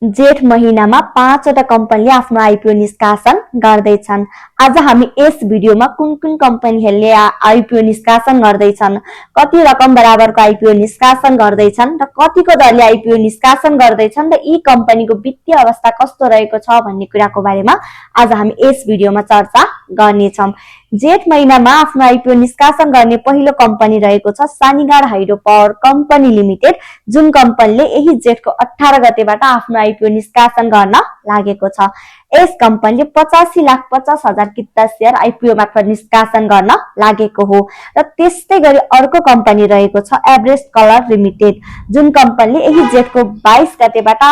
जेठ महिनामा 5 वटा कम्पनीले आफ्नो आइपिओ निष्कासन गर्दैछन्। आज हामी यस भिडियोमा कुन कुन कम्पनीहरूले आइपिओ निष्कासन गर्दैछन्, कति रकम बराबरको आइपिओ निष्कासन गर्दैछन् र कतिको दरले आइपिओ निष्कासन गर्दैछन् र यी कम्पनीको वित्तीय अवस्था कस्तो रहेको छ भन्ने कुराको बारेमा आज हामी यस भिडियोमा चर्चा गर्नेछौं। जेठ महिनामा आफ्नो आइपिओ निष्कासन गर्ने पहिलो कम्पनी रहेको छ सानीगाड हाइड्रो पावर कम्पनी लिमिटेड, जुन कम्पनीले यही जेठको 18 गतेबाट आफ्नो आइपिओ निष्कासन गर्न लागेको छ। यस कम्पनीले 85,50,000 किता शेयर आइपिओ मार्फत निष्कासन गर्न लागेको हो। र त्यस्तै गरी अर्को कम्पनी रहेको छ एभरेस्ट कलर लिमिटेड, जुन कम्पनीले यही जेठको 22 गतेबाट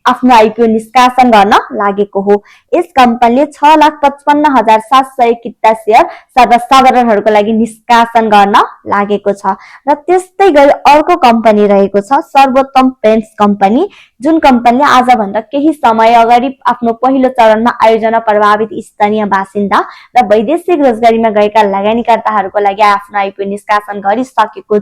आफ्नो आइपिओ निष्कासन गर्न लागेको हो। यस कम्पनीले 6,55,700 किता शेयर सर्वसाधारणहरूको लागि निष्कासन गर्न लागेको छ। र त्यस्तै गरी अर्को कम्पनी रहेको छ सर्वोत्तम पेन्ट्स कम्पनी, जुन कम्पनीले आजभन्दा केही समय अगाडि आफ्नो पहिलो चरणमा आयोजना प्रभावित स्थानीय बासिन्दा र वैदेशिक रोजगारीमा गएका लगानीकर्ताहरूको लागि आफ्नो आइपिओ निष्कासन गरिसकेको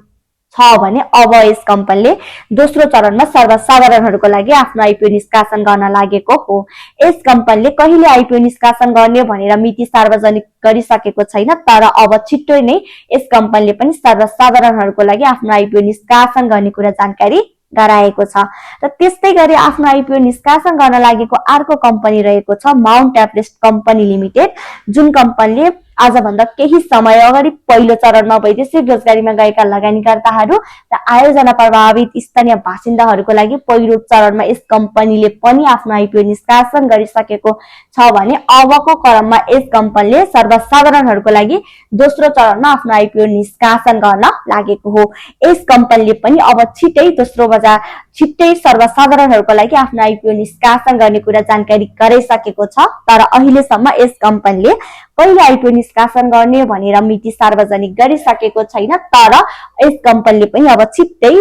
छ भने अब यस कम्पनीले दोस्रो चरणमा सर्वसाधारणहरूको लागि आफ्नो आइपिओ निष्कासन गर्न लागेको हो। यस कम्पनीले कहिले आइपिओ निष्कासन गर्ने भनेर मिति सार्वजनिक गरिसकेको छैन, तर अब छिट्टै नै यस कम्पनीले पनि सर्वसाधारणहरूको लागि आफ्नो आइपिओ निष्कासन गर्ने कुरा जानकारी गराएको छ। र त्यस्तै गरी आफ्नो आइपिओ निष्कासन गर्न लागेको अर्को कम्पनी रहेको छ माउन्ट एभरेस्ट कम्पनी लिमिटेड, जुन कम्पनीले आजभन्दा केही समय अगाडि पहिलो चरणमा वैदेशिक रोजगारीमा गएका लगानीकर्ताहरू र आयोजना प्रभावित स्थानीय बासिन्दाहरूको लागि पहिलो चरणमा यस कम्पनीले पनि आफ्नो आइपिओ निष्कासन गरिसकेको छ भने अबको क्रममा यस कम्पनीले सर्वसाधारणहरूको लागि दोस्रो चरणमा आफ्नो आइपिओ निष्कासन गर्न लागेको हो। यस कम्पनीले पनि अब छिट्टै सर्वसाधारणहरूको लागि आफ्नो आइपिओ निष्कासन गर्ने कुरा जानकारी गराइसकेको छ, तर अहिलेसम्म यस कम्पनीले कहिले आइपिओ निष्कासन गर्ने भनेर मिति सार्वजनिक गरिसकेको छैन, तर यस कम्पनीले पनि अब छिट्टै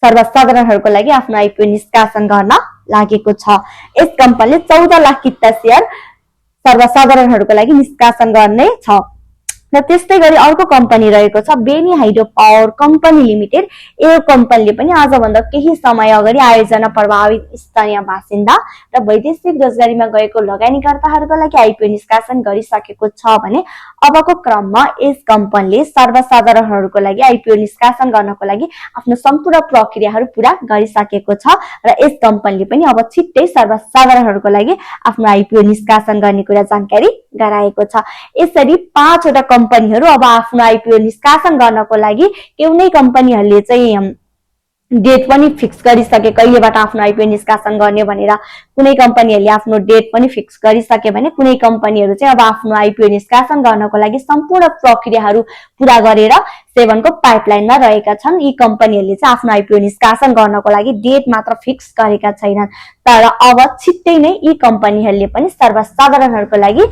सर्वसाधारणहरूको लागि आफ्नो आइपिओ निष्कासन गर्न लागेको छ। यस कम्पनीले 14 लाख किता शेयर सर्वसाधारणहरूको लागि निष्कासन गर्ने छ। र त्यस्तै गरी अर्को कम्पनी रहेको छ Beni hydro power company limited. यो कम्पनीले पनि आजभन्दा केही समय अगाडि आयोजना प्रभावित स्थानीय बासिन्दा र वैदेशिक रोजगारीमा गएको लगानीकर्ताहरूको लागि आइपिओ निष्कासन गरिसकेको छ भने अबको क्रममा यस कम्पनीले सर्वसाधारणहरूको लागि आइपिओ निष्कासन गर्नको लागि आफ्नो सम्पूर्ण प्रक्रियाहरू पूरा गरिसकेको छ र यस कम्पनीले पनि अब छिट्टै सर्वसाधारणहरूको लागि आफ्नो आइपिओ निष्कासन गर्ने कुरा जानकारी गराएको छ। यसरी 5 वटा कम्पनीहरू अब आफ्नो आइपिओ निष्कासन गर्नको लागि कुनै कम्पनीहरूले चाहिँ डेट पनि फिक्स गरिसके कहिलेबाट आफ्नो आइपिओ निष्कासन गर्ने भनेर, कुनै कम्पनीहरूले आफ्नो डेट पनि फिक्स गरिसके भने कुनै कम्पनीहरू चाहिँ अब आफ्नो आइपिओ निष्कासन गर्नको लागि सम्पूर्ण प्रक्रियाहरू पूरा गरेर सेभनको पाइपलाइनमा रहेका छन्। यी कम्पनीहरूले चाहिँ आफ्नो आइपिओ निष्कासन गर्नको लागि डेट मात्र फिक्स गरेका छैनन्, तर अब छिट्टै नै यी कम्पनीहरूले पनि सर्वसाधारणहरूको लागि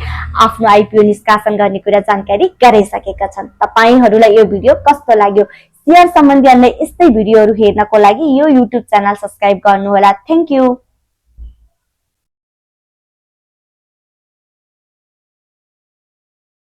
आफ्नो आइपिओ निष्कासन गर्ने कुरा जानकारी गराइसकेका छन्। तपाईहरूलाई यो भिडियो कस्तो लाग्यो? शेयर सम्बन्धी अन्य यस्तै भिडियोहरू हेर्नको लागि यो युट्युब च्यानल सब्स्क्राइब गर्नुहोला। Thank you.